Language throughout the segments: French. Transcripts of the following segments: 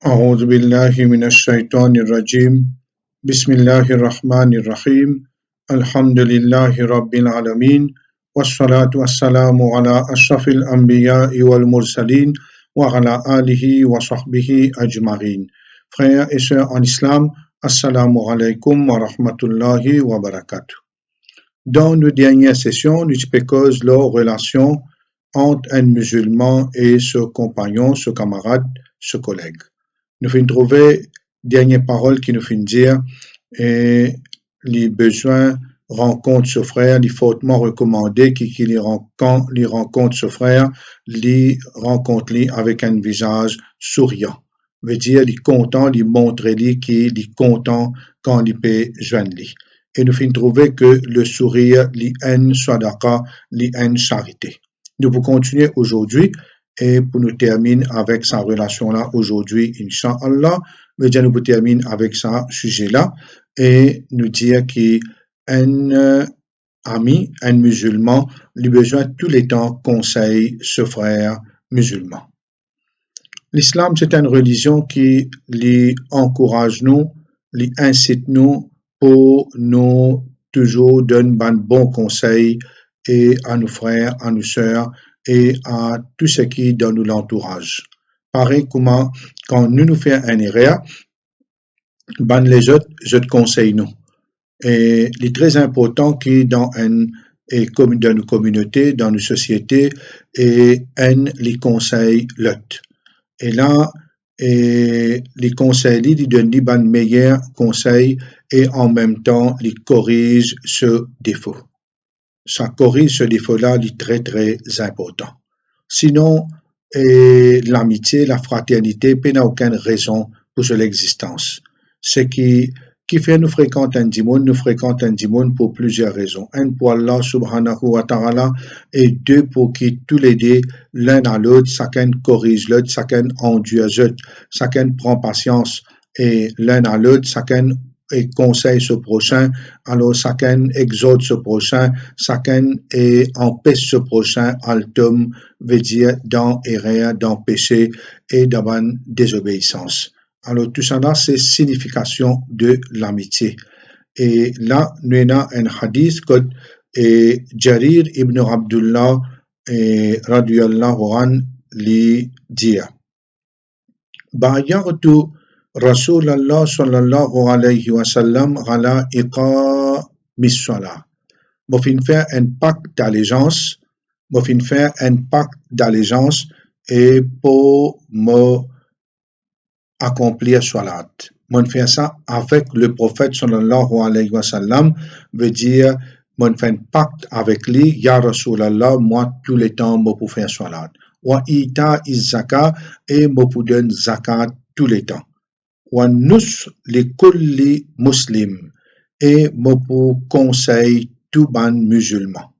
أعوذ بالله من الشيطان الرجيم بسم الله الرحمن الرحيم الحمد لله رب العالمين والصلاة والسلام على أشرف الأنبياء والمرسلين وعلى آله وصحبه أجمعين. Frères et sœurs en islam, assalamu alaikum wa rahmatullahi wa barakatuh. Dans nos dernières sessions, nous expliquons la relation entre un musulman et ce compagnon, ce camarade, ce collègue. Nous finissons trouver dernière parole qui nous finit dire et les besoins rencontre ce frère, les fortement recommandé qui les rencontre ce frère, les rencontre avec un visage souriant. Veut dire les content, les montrer qui les content quand il peut joindre lui. Et nous finissons trouver que le sourire, les haine sadaqa, les haine charité. Nous pouvons continuer aujourd'hui. Et pour nous terminer avec sa relation-là aujourd'hui, Inch'Allah, nous pouvons terminer avec ce sujet-là et nous dire qu'un ami, un musulman, lui besoin tous les temps conseille ce frère musulman. L'islam, c'est une religion qui lui encourage nous, lui incite nous pour nous toujours donner un bon conseil et à nos frères, à nos sœurs, et à tout ce qui est dans l'entourage. Pareil comment, quand nous faisons un erreur, ben les autres conseillent nous. Et il est très important que dans nos communautés, dans nos sociétés, et les conseils l'autre. Et là, les conseils, ils donnent les meilleurs conseils et en même temps, ils corrigent ce défaut. Ça corrige ce défaut-là, il est très, très important. Sinon, l'amitié, la fraternité, n'a aucune raison pour son existence. Ce qui fait nous fréquenter un dimon pour plusieurs raisons. Un, pour Allah subhanahu wa ta'ala, et deux, pour qui tous les deux, l'un à l'autre, chacun corrige l'autre, chacun endure l'autre, chacun prend patience, et l'un à l'autre, chacun et conseille ce prochain, alors chacun exhorte ce prochain, chacun empêche ce prochain, altum veut dire dans erreur, dans péché et dans désobéissance. Alors tout ça là, c'est signification de l'amitié. Et là, nous avons un hadith que Jarir ibn Abdullah radiyallahu an li dit. Bayartu Rasulallah sallallahu alayhi wa sallam ala iqamis salah. Moi fin faire un pacte d'allégeance et pour me accomplir salat. Moi faire ça avec le prophète sallallahu alayhi wa sallam veut dire moi faire un pacte avec lui, ya Rasulallah, moi tous les temps moi pour faire salat. Wa ita zakat et moi pour donner zakat tous les temps. وَالنُّصْحُ لِكُلِّ muslim et moi pour conseil tout ban musulman.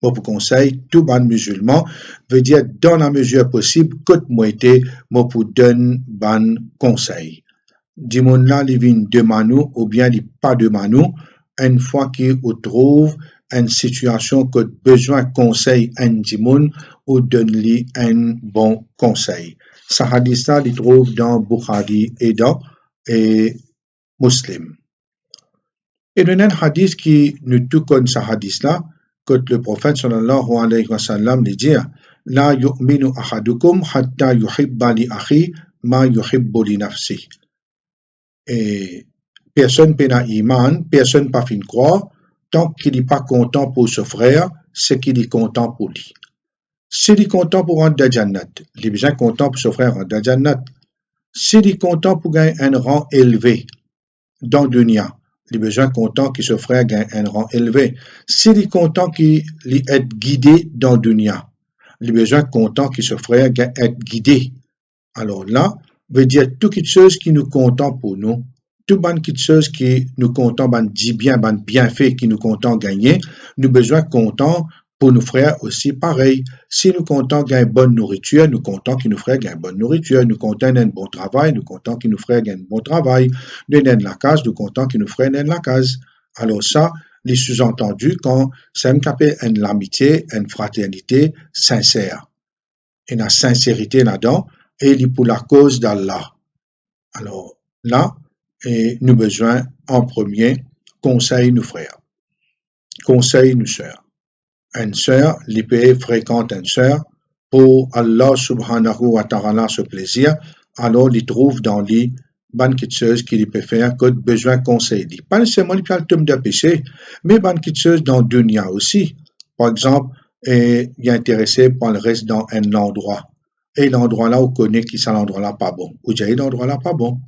Moi pour conseil tout ban musulman veut dire dans la mesure possible que moi été moi pour donner ban conseil. Dimon là li vin de manou ou bien li pas de manou une fois qu'il trouve une situation que besoin conseil un dimon ou donne-lui un bon conseil. Ce hadith-là, il trouve dans Bukhari et dans Muslim. Et dans un hadith qui nous tout comme ce hadith-là, que le prophète sallallahu alayhi wa sallam dit La yu'minu ahadukum hatta yuhibba li akhi ma yuhibbu li nafsi. Et personne n'a iman, personne pas fin croire, tant qu'il n'est pas content pour ce frère, c'est qu'il est content pour lui. S'il est content pour rentrer dans Jannat, il est bien content pour ce frère rentrer dans Jannat. S'il est content pour gagner un rang élevé dans Dunya, il est bien content que ce frère gagne un rang élevé. S'il est content qu'il est guidé dans Dunya, il est bien content que ce frère gagne être guidé. Alors là, veut dire toutes les choses qui nous content pour nous, toutes les choses qui nous content, bienfaits qui nous content gagner, nous besoin content pour nos frères aussi pareil. Si nous comptons gagner bonne nourriture, nous comptons que nos frères gagnent bonne nourriture. Nous comptons un bon travail, nous comptons que nos frères gagnent bon travail. Nous gagnons la case, nous comptons que nos frères gagnent la case. Alors ça, les sous-entendus quand c'est une amitié, une fraternité sincère. Et la sincérité là-dedans, et pour la cause d'Allah. Alors, là, nous besoin, en premier, conseil nous frères. Conseil nous sœurs. Une sœur, l'IPE fréquente une sœur, pour Allah subhanahu wa ta'ala ce plaisir, alors il trouve dans lui bonne kitcheuse qui peut faire que besoin conseil. Pas nécessairement il peut le tome de péché, mais bonne kitcheuse dans dunya aussi. Par exemple, il est intéressé par le reste dans un endroit. Et l'endroit là, on connaît que ça l'endroit là pas bon. Ou bien l'endroit là pas bon.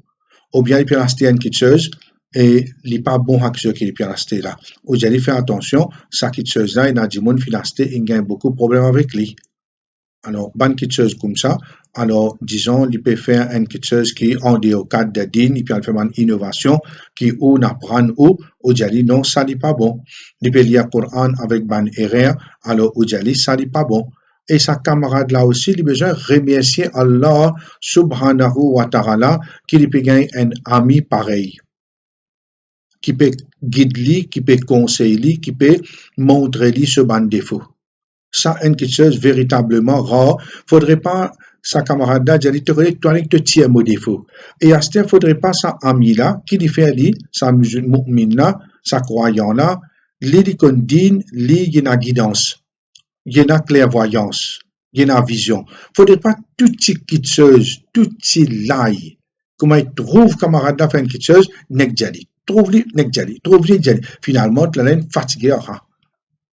Ou bien il peut rester une kitcheuse et il n'est pas bon avec ce qu'il peut rester là. Ou bien il fait attention, sa kitcheuse là, il a du monde qui rester, il gagne beaucoup de problèmes avec lui. Alors, bonne kitcheuse comme ça, alors, disons, il peut faire une kitcheuse qui, en au cadre de din, il peut faire une innovation qui, ou n'apprend ou dit non, ça n'est pas bon. Il peut lire le Coran avec bonne erreur, alors, ou dit ça n'est pas bon. Et sa camarade là aussi, il a besoin de remercier Allah subhanahu wa ta'ala qu'il peut gagner un ami pareil, qui peut guider, qui peut conseiller, qui peut montrer lui ce bon défaut. Ça, une chose véritablement rare. Faudrait pas sa camarade là dire, toi, avec te tiens mon défaut. Et à ce temps, faudrait pas sa ami là, qui lui fait lui, sa musulmane là, sa croyant là, lui qu'on dit, lui, il y a une guidance, il y a une clairvoyance, il y a une vision. Faudrait pas tout petit chose, tout petit laï. Comment il trouve camarade là, fait une chose, nek djali. Trouve-lui, nek djali. Trouve-lui, djali. Finalement, tu l'as fatigué,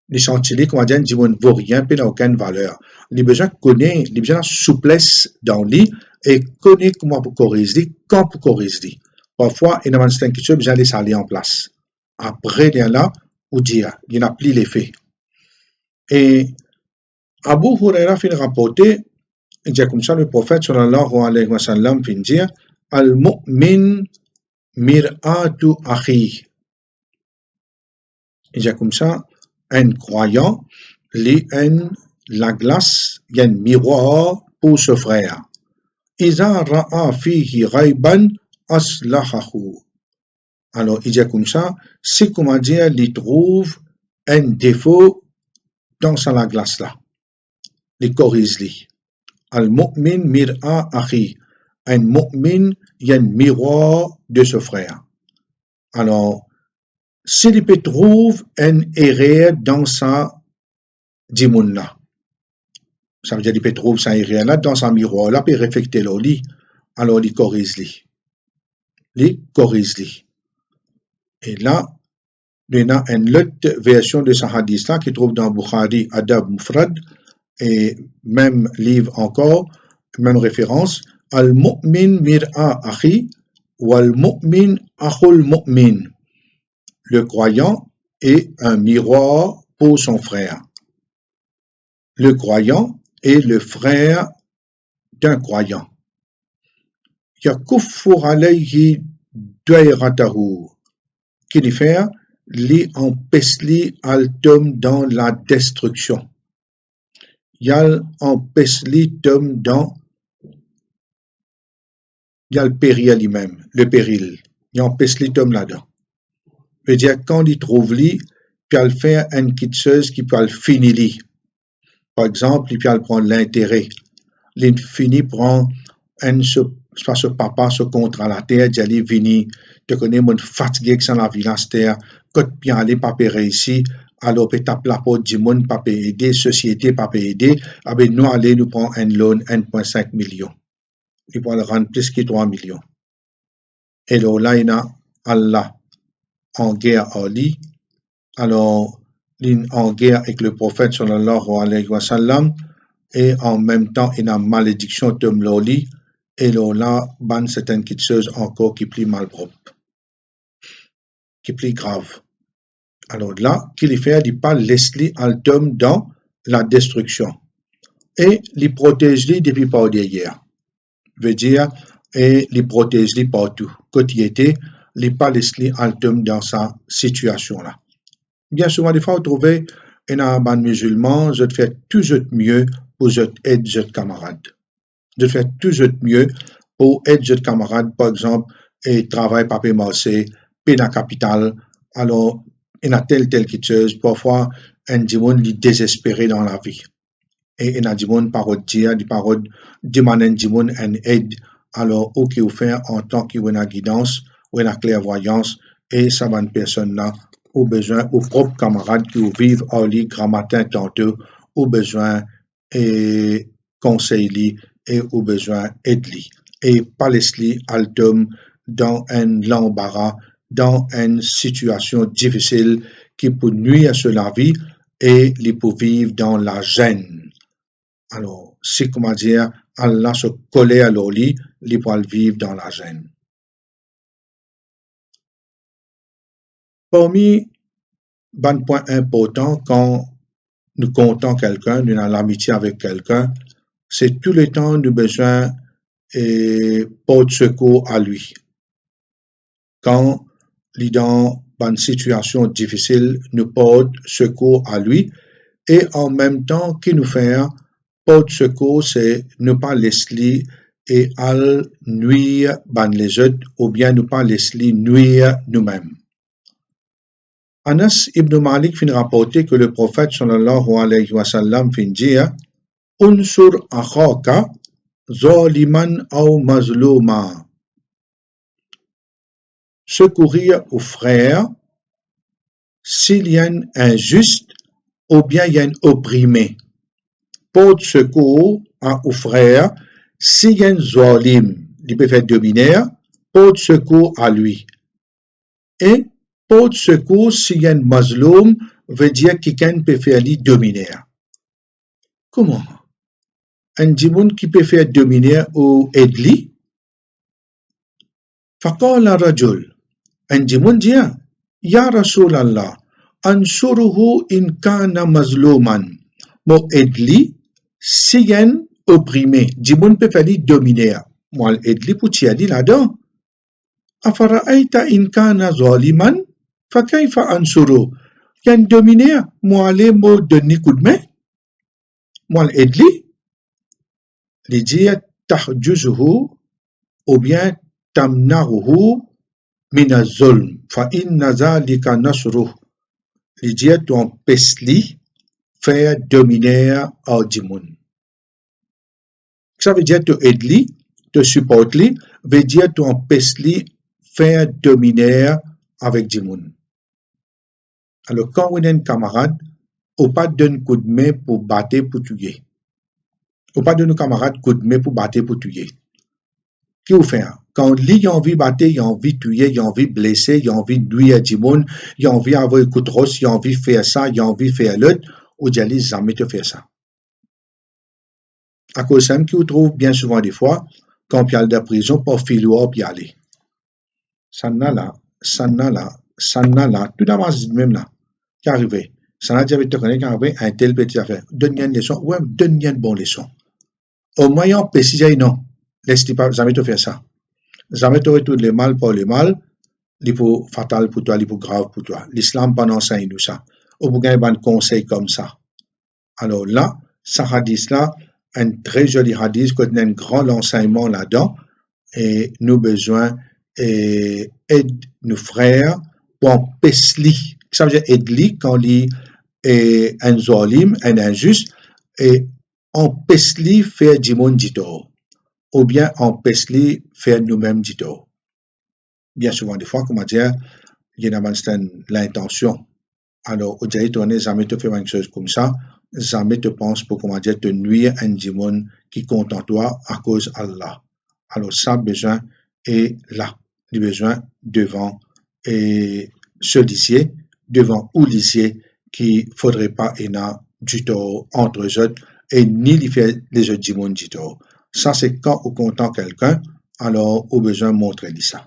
les chantiers, comment dire, ne vaut rien, puis n'a aucune valeur. Les besoins connaît, les besoins de souplesse dans lui et connaît comment pour corriger, quand pour corriger. Parfois, il y a une question, besoin de laisser aller en place. Après, il y a là, ou dire, il n'y a plus l'effet. Et Abu Huraira fait rapporter, il dit comme ça, le prophète, sallallahu alayhi wa sallam, fait dire, Al-mu'min mir'atu akhi. Il dit comme ça, un croyant, la glace, il y a un miroir pour ce frère. Iza ra'a fihi ghayban aslahahu. Alors, il dit comme ça, c'est comment dire, il trouve un défaut dans la glace là. Il corrige-li. Al-mu'min mir'a akhi. Un mu'min, il y a un miroir de ce frère. Alors, s'il peut trouver une erreur dans sa dimoun là, ça veut dire qu'il peut trouver sa erreur là dans sa miroir là, puis réflecter le lit, alors il corrige-li. Il corrige-li. Et là, il y a une autre version de ce hadith là qui trouve dans Bukhari, Adab Mufrad, et même livre encore, même référence, Al-mu'min mir'a akhi, wal-mu'min akhul mu'min. Le croyant est un miroir pour son frère. Le croyant est le frère d'un croyant. Yakuffur alayhi dairatahu. Qui dit faire? Li empêche al tom dans la destruction. Yal empêche li tom dans le péril lui-même, le péril. Il empêche li tom là-dedans. Veut dire, quand il trouve lui, puis il fait une kitcheuse qui peut le finir lui. Par exemple, il peut prendre l'intérêt. Il finit prend ce papa ce contrat la terre, il vini, te connais mon fatigué que ça la vie la terre, quand bien aller pas ici, alors peut taper la porte du monde pas aider, société pas aider, avec nous aller nous prendre un loan 1,5 million. Il peut le rendre plus que 3 millions. Et là, il y a Allah en guerre à lui, alors en guerre avec le prophète sallallahu alayhi wa sallam, et en même temps il y a une malédiction de l'oli, et là, ban certaines choses encore qui plus malpropre, qui plus grave. Alors là, qu'il fait, il pas laisser al tom dans la destruction, et il protège lui depuis par derrière, veut dire, et il protège lui partout, quand il était, il pas laisser al tom dans sa situation là. Bien souvent, des fois, vous trouvez un musulman, je fais toujours mieux pour aider votre camarade. Je fais toujours mieux pour aider votre camarade, par exemple, et travaille papier marché, paye la capitale, alors, il y a telle chose, parfois, un dimon est désespéré dans la vie. Et il y a un dimon par dire, des paroles, demander un dimon une aide, alors ou qui ou fait en tant qu'il y a une guidance ou une clairvoyance et ça va une personne là au besoin aux propres camarades qui vivent en lit grand matin tantôt au besoin et conseil et au besoin aide et pas laisser altum dans un l'embarras dans une situation difficile qui peut nuire sur la vie et les pour vivre dans la gêne. Alors, c'est comment dire, Allah se coller à leur lit, les pour vivre dans la gêne. Parmi les points importants quand nous comptons quelqu'un, nous avons l'amitié avec quelqu'un, c'est tout le temps nous besoin et porte secours à lui. Quand il est dans une situation difficile, nous porte secours à lui et en même temps, qui nous fait porte secours, c'est ne pas laisser et al nuire les autres ou bien ne pas laisser nuire nous-mêmes. Anas ibn Malik fin rapporter que le prophète sallallahu alayhi wa sallam fin dire Unsur akhaka zaliman ou mazluma. Secourir aux frères s'il y a un injuste ou bien il y a un opprimé. Porte secours aux frères s'il y a un zalim, il peut faire dominer, porte secours à lui. Et porte secours s'il y a un mazloum veut dire quelqu'un peut faire lui dominer. Comment? Un djimoun qui peut faire dominer ou aider? فقال رجل un djimoun dit Ya Rasulallah ansuruhu in kana mazluman mo aide si yen opprimé djimoun peut faire lui dominer moi aide pour tirer là-dedans afara'aita in kana zaliman fa kayfa ansuru yen dominer moi aller mo donner coup de main moi aide lui dit tahjuzuhu ou bien tamnaruhu min az-zulm fa inna zalika nasruh li dit tu empêches lui faire dominer au djimoun. Ça veut dire tu aides lui, tu supportes lui, veut dire tu empêches lui faire dominer avec djimoun. Alors quand on est un camarade, on pas donne coup de main pour battre pour tuer. On pas donne camarade coup de main pour battre pour tuer. Qui vous fait? Quand lui a envie de battre, il a envie de tuer, il a envie de blesser, il a envie de nuire à du monde, il a envie d'avoir un coup de rosse, il a envie de faire ça, il a envie de faire l'autre, ou d'aller jamais te faire ça. À cause de ça, qui vous trouve bien souvent des fois, quand il y a de prison, pour filer ou y aller. Ça n'a là, tout d'abord, c'est même là, qui arrive. Ça n'a déjà été connu, qui arrive, un tel petit affaire. Donne-y une leçon, ouais, donne-y une bonne leçon. Au moyen, préciser, non, laisse-toi pas jamais te faire ça. Jamais tu retournes le mal pour le mal, il est fatal pour toi, il est grave pour toi. L'islam pas enseigne nous ça. Ou vous gagnez un conseil comme ça. Alors là, ce hadith-là, un très joli hadith, qui a un grand enseignement là-dedans, et nous besoin aide nos frères pour empêcher. Ça veut dire aide quand il est un zalim, un injuste, et empêcher faire du monde du tort. Ou bien empêcher faire nous-mêmes du tort. Bien souvent, des fois, comment dire, il y a l'intention. Alors, au dirait tourner, jamais te faire une chose comme ça, jamais te pense pour, comment dire, te nuire un démon qui compte en toi à cause d'Allah. Alors, ça, besoin est là. Le besoin devant et ce lycée, devant ou lycée, qui faudrait pas y a du tort entre eux autres et ni les faire les autres démons du tort. Ça, c'est quand on compte quelqu'un, alors on a besoin de montrer ça.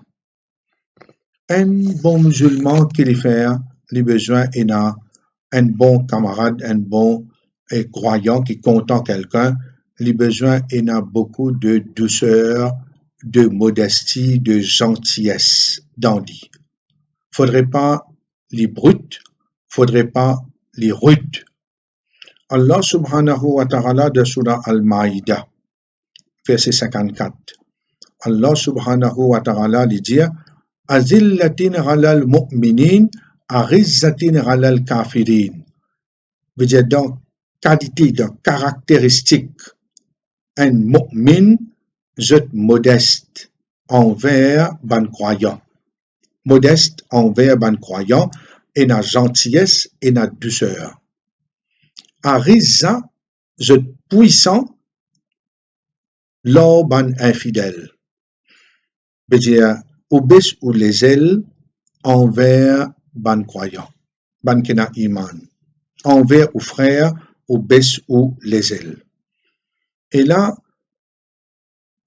Un bon musulman qui les fait, les besoins, il a un bon camarade, un bon croyant qui compte quelqu'un, les besoins, il a beaucoup de douceur, de modestie, de gentillesse dans lui. Faudrait pas les brutes, faudrait pas les rudes. Allah subhanahu wa ta'ala de Surah Al-Ma'idah, verset 54. Allah subhanahu wa ta'ala lui dit Azillatin alal mu'minin, arizzatin alal kafirin. Veut dire dans qualité, dans caractéristique, un mu'min je modeste envers ban croyant. Modeste envers ban croyant, et na gentillesse et na douceur. Arisa, je puissant, lors ban infidèle. Veut dire, obès ou les ailes envers ban croyant, ban kena iman. Envers ou frère, obès ou les ailes. Et là,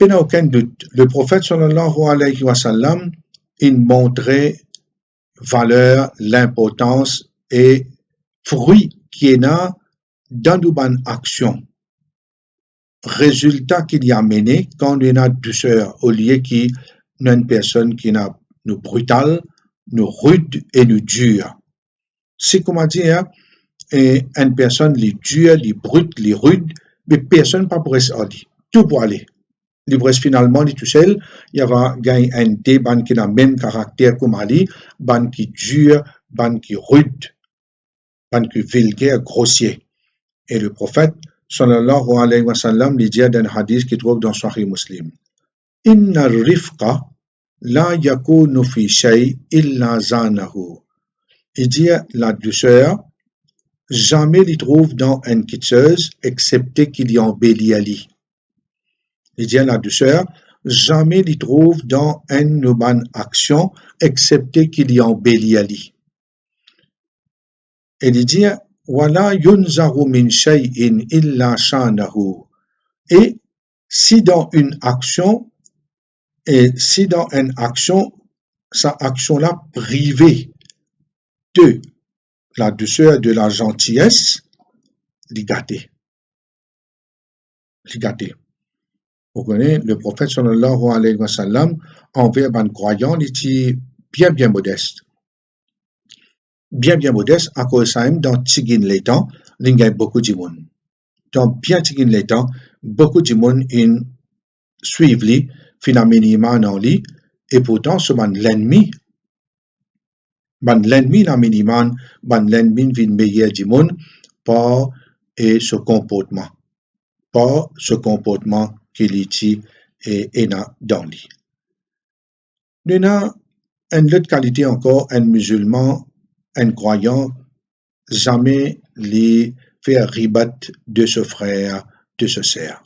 il n'y a aucun doute, le prophète sallallahu alayhi wa sallam, il montrait valeur, l'importance et fruit qui est là dans une action. Résultat qu'il y a mené quand il y a douceur au lieu qu'il y a une personne qui est nous brutale, nous rude et nous dure. C'est comment dire, une personne les dure, les brute, les rude, mais personne pas pour aller. Tout pour aller. Il reste finalement tout seul, il y a un débat qui a le même caractère comme Ali, ban qui dure, ban qui rude, ban qui vulgaire, grossier. Et le prophète, sallallahu alayhi wa sallam, lui dit dans un hadith qui trouve dans Sahih Muslim. Inna rifqa la yakunu fi shay illa zanahu. Il dit la douceur, jamais il trouve dans une quitteuse, excepté qu'il y embellit Ali. Il dit la douceur, jamais il trouve dans une bonne action, excepté qu'il y embellit Ali. Et il dit, Wala yunzaru min shay'in illa shanahu. Et si dans une action, sa action-là privée de la douceur, de la gentillesse, l'égalité. Vous connaissez, le prophète sallallahu alayhi wa sallam, envers un croyant, il était bien modeste. Bien modeste, à cause de ça, dans Tigin les temps, il y a beaucoup de monde. Dans bien Tigin les temps, beaucoup de monde suivent lui, finalement dans lui, et pourtant, c'est l'ennemi. L'ennemi dans miniman, l'ennemi vient meilleur du monde par ce comportement. Par ce comportement qu'il est dans lui. Nous avons une autre qualité encore, un musulman, un croyant, jamais les faire ribat de ce frère, de ce sœur.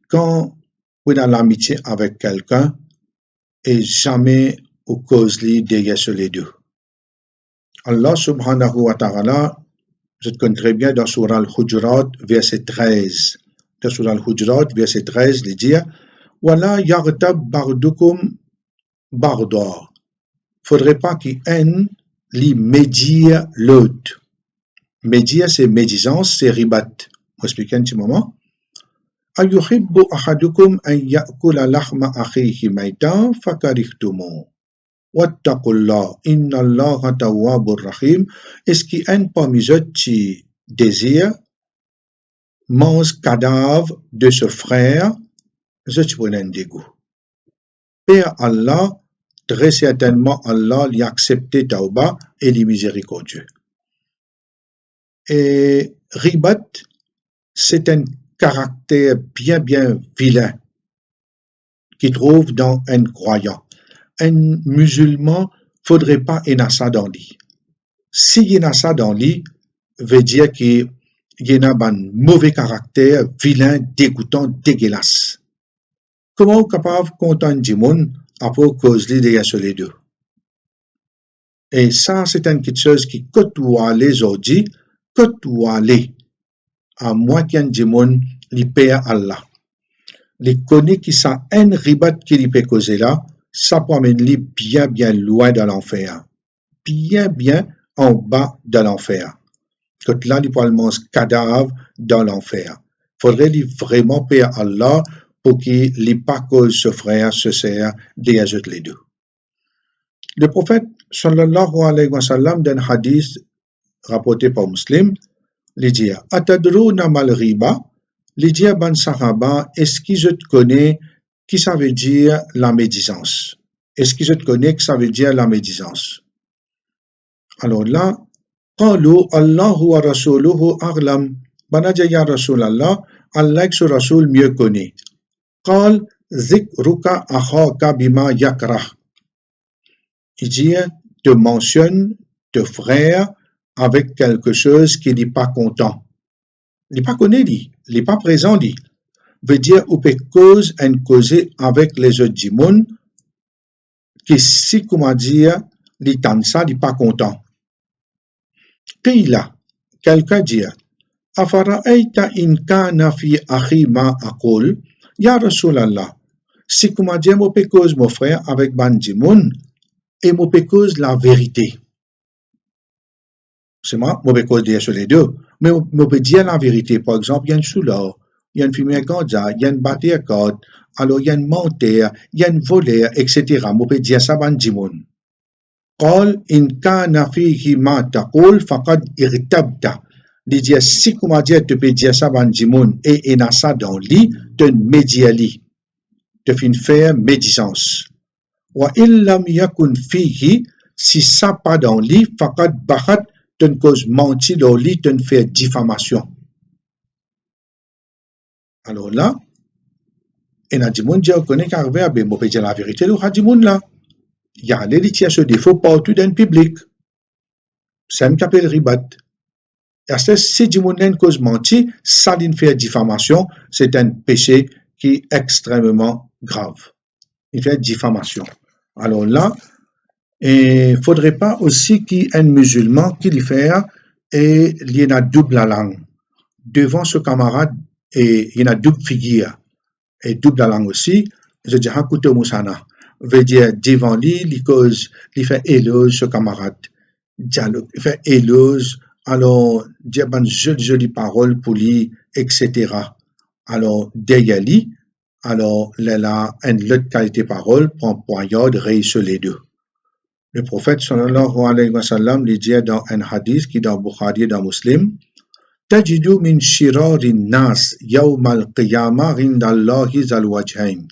Quand on a l'amitié avec quelqu'un, et jamais au cause derrière sur les deux. Allah subhanahu wa ta'ala, je te connais très bien dans Surah Al-Hujurat, verset 13. Dans Surah Al-Hujurat, verset 13, il dit Wala yartab bardukum barda. Faudrait pas qu'il aime li médire l'autre. Médire, c'est médisance, c'est ribat. Vous expliquez un petit moment? Ayuhibbu ahadukum an ya'kula lahma akhihi maytan fakarihtumu. Wattaqullah, inna allaha tawwabur rahim. Est-ce qu'il y a un parmi eux qui désire mange cadavre de ce frère, je te prends un dégoût. Père Allah, très certainement Allah lui a accepté Tauba et les miséricordieux. Et ribat, c'est un caractère bien vilain qui trouve dans un croyant. Un musulman, faudrait pas en ça dans lui. S'il y a ça dans lui, veut dire qu'il y a un mauvais caractère, vilain, dégoûtant, dégueulasse. Comment on est capable de contenter du monde après cause derrière sur les deux? Et ça, c'est une petite chose qui côtoie les autres, côtoie les à moitié du monde, les père Allah. Les connaît qui sont un ribat qui les peut causer là, ça peut amener bien loin de l'enfer. Bien en bas de l'enfer. Quand là, il peut manger cadavre dans l'enfer. Faudrait vraiment payer Allah pour qu'il n'ait pas cause ce frère, ce sœur, derrière les deux. Le prophète, sallallahu alayhi wa sallam, dans un hadith rapporté par Muslim, il dit Atadruna mal riba, il dit à ban sahaba, est-ce que je te connais qui ça veut dire la médisance? Est-ce que je te connais que ça veut dire la médisance? Alors là, قالوا الله ورسوله أعلم. Banaja ya Rasulallah, Allah et son Rasoul mieux connaît. قال Zikruka akhaka bima yakrah. Il dit, te mentionne te frère avec quelque chose qui n'est pas content. Il n'est pas connu, il n'est pas présent, il veut dire, ou peut cause en causer avec les autres du monde, qui si, comment dire, il tente ça, il n'est pas content. Puis là, quelqu'un dit, Afara'aita in kana fi akhi ma aqul, ya Rasulallah, si, comment dire, moi peut cause mon frère avec ban du monde, et moi peut cause la vérité. C'est moi peux cause dire sur les deux, mais moi peux dire la vérité. Par exemple, il y a une souleur, il y a une fumée ganja, il y a une bâtée à corde, alors il y a une menteur, il y a une voleur, etc. Moi peux dire ça ban du monde. قال إن كان فيه ما تقول فقد اغتبت. Il dit si comment dire tu peux dire ça ban du monde et il a ça dans lit, tu médiali, tu fais une faire médisance. Wa illam yakun fihi, si ça pas dans lit, faqad bahat, tu ne cause menti dans lit, tu ne fais diffamation. Alors là, il a dit, mon Dieu, on connaît qu'arrivé à bien, on peut dire la vérité, le Hadimoun là. Il y a les litiers ce défaut partout dans le public. C'est un appelle ribat. Et si Dimoun n'a cause menti, ça d'une fait diffamation, c'est un péché qui est extrêmement grave. Il fait diffamation. Alors là, il ne faudrait pas aussi qu'il y ait un musulman qui lui fait et il y a double la langue. Devant ce camarade, et il y a double figure. Et double la langue aussi, je dis Hakuto Moussana. Veut dire devant lui, il fait éloge ce camarade. Dialogue, il fait éloge, alors, dire une jolie parole pour lui, etc. Alors, derrière lui, alors, là, une autre qualité de parole, prend poignard, réussit les deux. Le prophète, sallallahu alayhi wa sallam, lui dit dans un hadith qui est dans Bukhari et dans Muslim, Tajidu min shirari nas yawm al-qiyamah indallahi zal wajhain.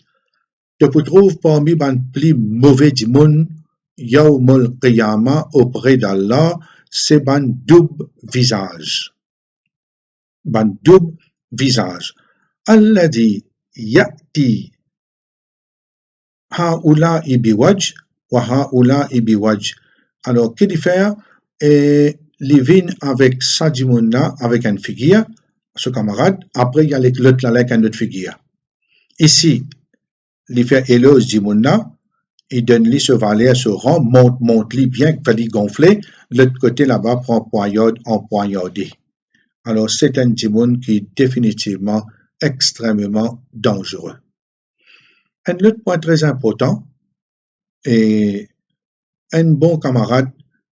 Tu te trouves parmi les plus mauvais du monde, yawm al-qiyamah, auprès d'Allah, c'est un double visage. Un double visage. Alladhi ya'ti ha'ula'i biwajh wa ha'ula'i biwajh. Alors, qu'est-ce qu'il fait? Et il vient avec ça du monde là, avec une figure, ce camarade. Après, il y a l'autre là avec une autre figure. Ici, il fait éloge du monde là. Il donne lui ce valet, ce rang, monte-lui bien, fait-lui gonfler. L'autre côté là-bas prend poignardé. Alors, c'est un djimoun qui est définitivement extrêmement dangereux. Un autre point très important, et un bon camarade,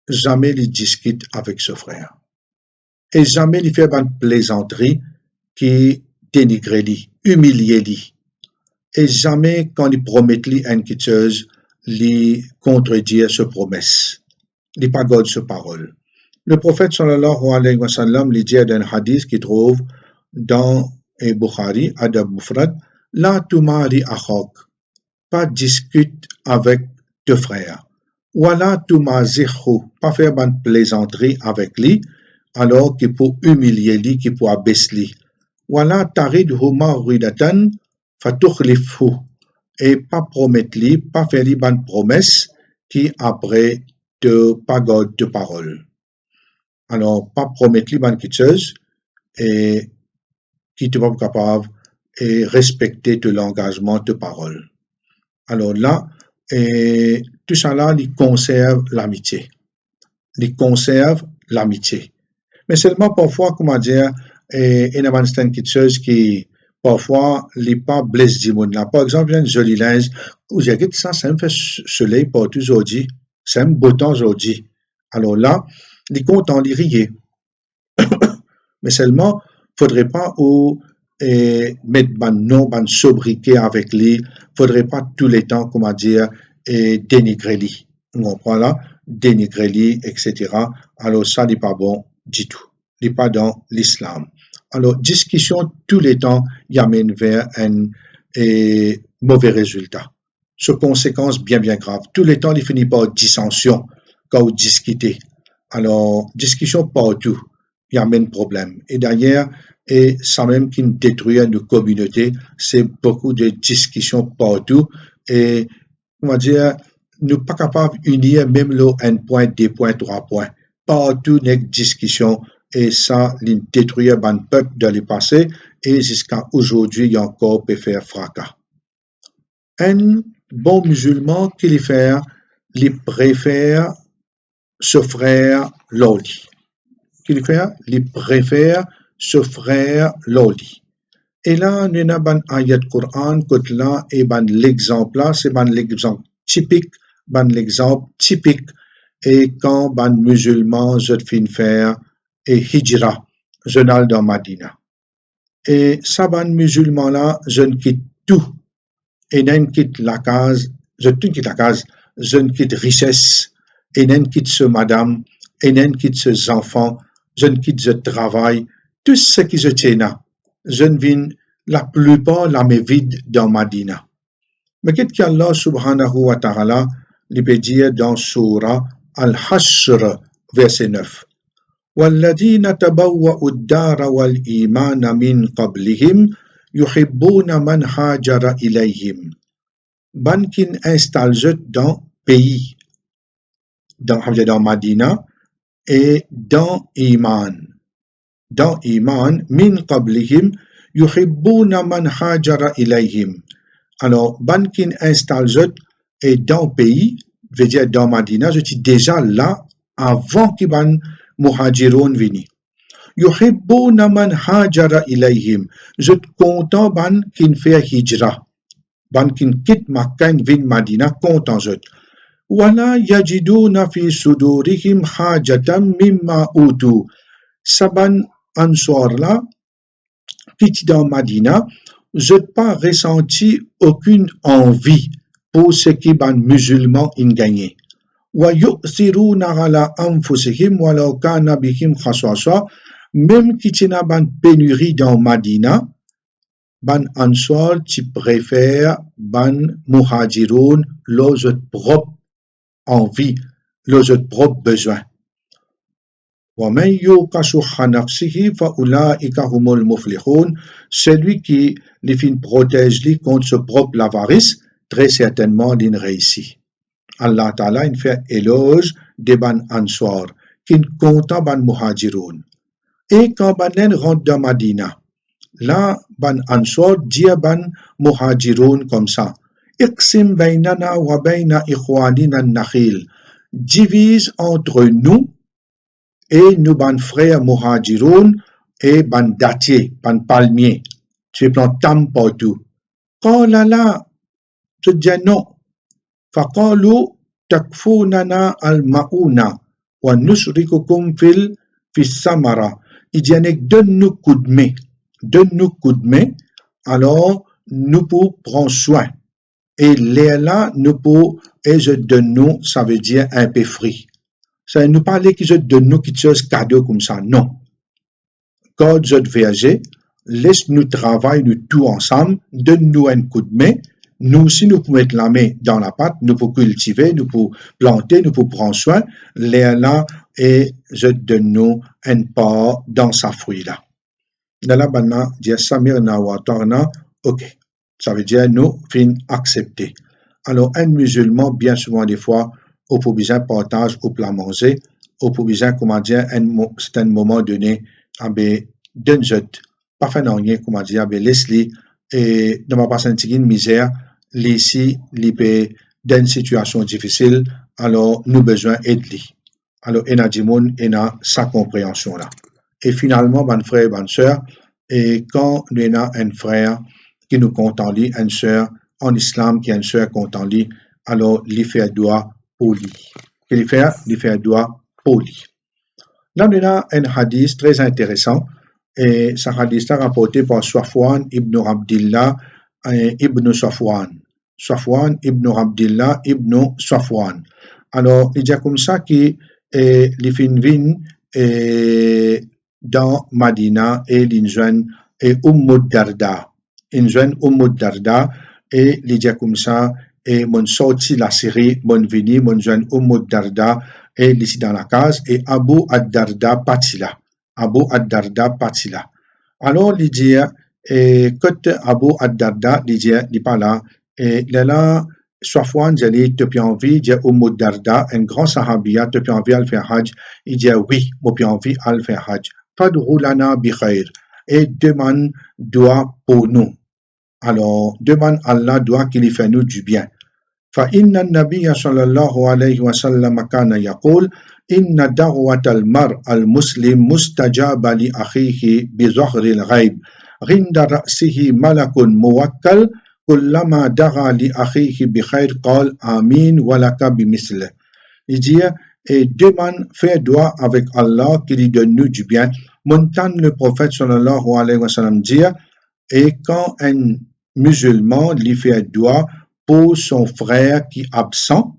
jamais il discute avec ce frère. Et jamais il fait une plaisanterie qui dénigre lui, humilie lui. Et jamais quand il promet lui quelque chose, il contredire ce promesse. Il pas garde ce parole. Le prophète sallallahu alayhi wa sallam lui dit dans un hadith qu'il trouve dans Bukhari, Adab Mufrad, La tumari akhok, pas discute avec deux frères. Wala tumazihu, pas faire une plaisanterie avec lui, alors qu'il peut humilier lui, qu'il peut abaisser lui. Wala taridhu mawridatan, fatukhlifhu, et pas promettre lui, pas faire lui une promesse qui après te pas garde de parole. Alors, pas promettre lui quelque chose et qui te pas capable et respecter de l'engagement de parole. Alors là, et tout ça là, il conserve l'amitié. Il conserve l'amitié. Mais seulement parfois, comment dire, il y a quelque chose qui, parfois, il n'est pas blessé du monde là. Par exemple, il y a une jolie linge. Vous avez dit ça me fait soleil partout aujourd'hui. C'est un beau temps aujourd'hui. Alors là, il est content, il riait. Mais seulement, il ne faudrait pas mettre un nom, une sobriquet avec lui. Il ne faudrait pas tous les temps, comment dire, dénigrer lui. On comprend là? Dénigrer lui, etc. Alors ça n'est pas bon du tout. Il n'est pas dans l'islam. Alors, discussion tous les temps, il amène vers un mauvais résultat. Sur conséquences bien graves. Tous les temps, il finit par dissension quand vous discutez. Alors, discussion partout. il y a même problème. Et d'ailleurs, et ça même qui détruit nos communautés, c'est beaucoup de discussions partout. Et on va dire, nous pas capables d'unir même le 1 point, 2 points, 3 points. Partout, les discussions, et ça, il détruit un peuple dans le passé, et jusqu'à aujourd'hui, il y a encore peut faire fracas. Un bon musulman, qu'il fait, il préfère ce frère l'oli. Qu'il fait, il préfère ce frère l'oli. Et là, nous avons un ayat Coran, que là, et ben l'exemple là, c'est ben l'exemple typique, et quand ben musulman, je fin faire, et hijra, je n'ai dans Madina. Et ça, ben musulman là, je ne quitte tout, et je ne quitte la case, je ne quitte richesse, et je ne quitte ce madame, et je ne quitte ces enfants, je ne quitte ce travail, tout ce qui se tient là. Je ne viens la plupart la me vide dans Madina. Mais qu'est-ce qu'Allah subhanahu wa ta'ala lui peut dire dans Surah Al-Hashr, verset 9. وَالَّذِينَ تَبَوَّأُوا الدَّارَ وَالْإِيمَانَ مِنْ قَبْلِهِمْ يُحِبُّونَ مَنْ هَاجَرَ إِلَيْهِمْ. Ban kin installe dans pays, dans Madina et dans Iman. Dans Iman, min qablihim, yuhibbuna man hajara ilayhim. Alors, ban kin installe et dans pays, veut dire dans Madina, je suis déjà là avant que ban muhajirun vini. Yuhibbuna man hajara ilayhim. Je suis content ban kin fait hijra. Ban kin quitte Makkah vin Madina, content je. Wala yajiduna fi sudurihim hajatan mimma utu. Saban Ansar là, qui dans Madina, je n'ai pas ressenti aucune envie pour ce qui ban musulmans in gagné. Wa yu'thiruna ala anfusihim walau kana bihim khasasa, même qui tina ban pénurie dans Madina, ban Ansar tu préfères ban muhajirun leurs propres envie, leurs propres besoins. وَمَنْ يُوقَ شُحَّ نَفْسِهِ فَأُولَٰئِكَ هُمُ الْمُفْلِحُونَ. Celui qui les fin protège lui contre ce propre l'avarice, très certainement il réussit. Allah Ta'ala il fait éloge des ban Ansar, qui comptent ban muhajirun. Et quand ban rentre dans Madina, là ban Ansar dit ban muhajirun comme ça. Iqsim baynana wa bayna ikhwanina an-nakhil. Divise entre nous et nous ban frères muhajirun et ban dattier, ban palmier. Tu prends tam partout. Qala la, tu dis non. Faqalu takfunana al-ma'una wa nusrikukum fil samara. Il dit donne-nous coup de main. Donne-nous coup de main, alors nous pour prendre soin. Et là, nous pour, et je donne nous, ça veut dire un peu free. Ça nous parler que je donne nous quelque chose cadeau comme ça. Non. Quand je voyage, laisse-nous travailler nous tout ensemble, donne-nous un coup de main. Nous aussi, nous pouvons mettre la main dans la pâte, nous pouvons cultiver, nous pouvons planter, nous pouvons prendre soin. Là, et je donne nous un part dans sa fruit là. Dans la banane, dit Samir Nawatarna, ok. Ça veut dire nous, fin accepter. Alors, un musulman, bien souvent des fois, au pour besoin partage au plat manger, au pour besoin, comment dire, c'est un moment donné, d'un jet, pas fait rien, comment dire, laisse-les, et ne va pas sentir une misère, ici, dans une situation difficile, alors nous besoin d'aider. Alors, il y a sa compréhension là. Et finalement, bon frère, bonne sœur, et quand nous avons un frère qui nous compte en lui, une sœur en islam qui a une sœur compte en lui, alors lui fait doigt pour lui. Qu'il fait doigt pour lui. Là, on a un hadith très intéressant, et ce hadith est rapporté par Safwan ibn Abdillah ibn Safwan. Safwan ibn Abdillah ibn Safwan. Alors, il dit comme ça que les fin dans Madina et l'injoine et Darda. Injoine Darda et il dit comme ça et mon sorti la série, mon vini, mon joine Darda et ici dans la case et Abu ad-Darda parti là. Abu Ad-Darda patila. Alors, il dit, que Abu Ad-Darda, il dit pas là, et là, Safwan Jali, te puis envie, dit Umm Darda, un grand sahabiya, te puis envie à le faire hajj. Il dit oui, moi puis envie à le faire hajj. Fad'u lana bi khair. Et demande doigt pour nous. Alors, demande Allah doit qu'il fait nous du bien. فإن النبي صلى الله عليه وسلم كان يقول إن دعوة المرء المسلم مستجاب لأخيه بظهر الغيب عند رأسه ملك موكل كلما دعا لأخيه بخير قال آمين ولك بمثله. Il dit, et demande, fais doigt avec Allah qui lui donne nous du bien. Montant le prophète sallallahu alayhi wa sallam dit, et quand un musulman lui fait doigt pour son frère qui est absent,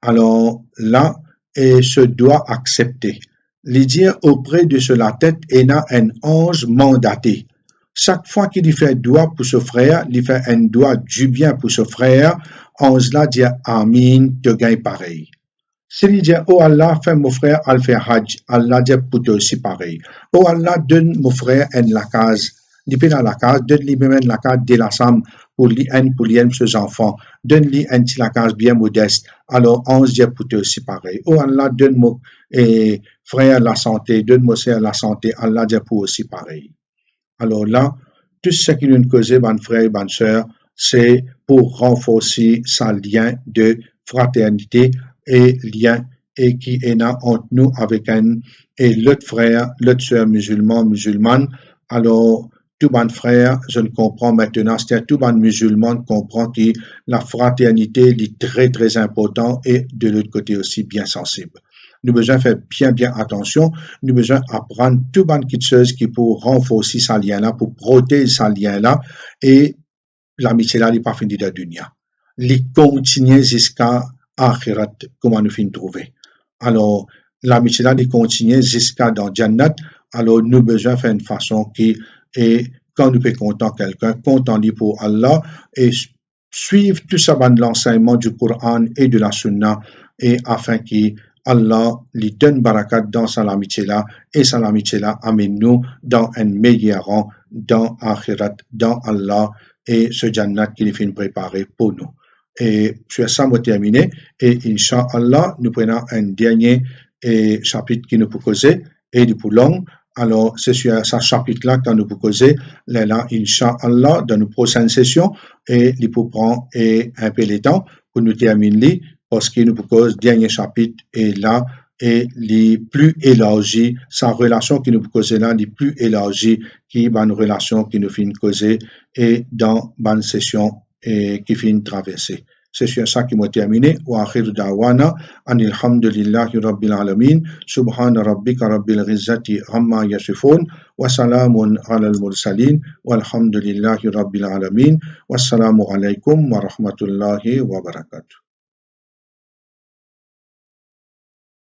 alors là, et se doit accepter. Il dit, auprès de la tête, il y a un ange mandaté. Chaque fois qu'il lui fait doigt pour ce frère, il fait un doigt du bien pour ce frère, ange là dit Amin, te gagne pareil. S'il dit, oh Allah, fais mon frère al faire hajj, Allah dit pour toi aussi pareil. Oh Allah, donne mon frère la case. Depuis dans la case, donne-lui même la case de la somme pour lui ses enfants. Donne-lui la case bien modeste. Alors, on se dit pour toi aussi pareil. Oh Allah, donne mon frère la santé, donne mon frère la santé. Allah dit pour aussi pareil. Alors là, tout ce qui nous cause, bonne frère et bonne sœur, c'est pour renforcer sa lien de fraternité et lien et qui est là entre nous avec et l'autre frère, l'autre sœur musulmane. Alors, tout bon frère, je ne comprends maintenant, c'est tout bon musulman comprend que la fraternité est très très important et de l'autre côté aussi bien sensible. Nous besoin faire bien attention, nous besoin apprendre tout bonne petites choses qui pour renforcer sa lien là, pour protéger sa lien là et l'amitié là n'est pas finie de la dunya. Il continue jusqu'à akhirat, comment nous finissons trouver. Alors, l'amitié là, il continue jusqu'à dans Jannat. Alors, nous besoin faire une façon qui est, quand nous pouvons content quelqu'un, content lui pour Allah et suivre tout ça dans l'enseignement du Coran et de la Sunna et afin qu'Allah lui donne barakat dans sa amitié là et sa amitié là amène nous dans un meilleur rang, dans akhirat, dans Allah et ce Jannat qu'il fait préparer pour nous. Et sur ça, on va terminer. Et Inch'Allah, nous prenons un dernier chapitre qui nous peut causer et du plus long. Alors, c'est sur ce chapitre-là que nous peut causer. Là, Inch'Allah, dans nos prochaines sessions, et il peut prendre un peu de temps pour nous terminer, parce qu'il nous peut causer dernier chapitre et là, et les plus élargis, sa relation qui nous peut causer là, les plus élargis qui est une relation qui nous finit causer et dans une session et qui finit traverser. C'est sur ça qui m'a terminé. Wa akhiru da'wana anil hamdulillahi rabbil alamin. Subhana rabbika rabbil izzati amma yasifun. Wa salamun alal mursalin. Walhamdulillahi rabbil alamin. Wassalamu alaikum wa rahmatullahi wa barakatuh.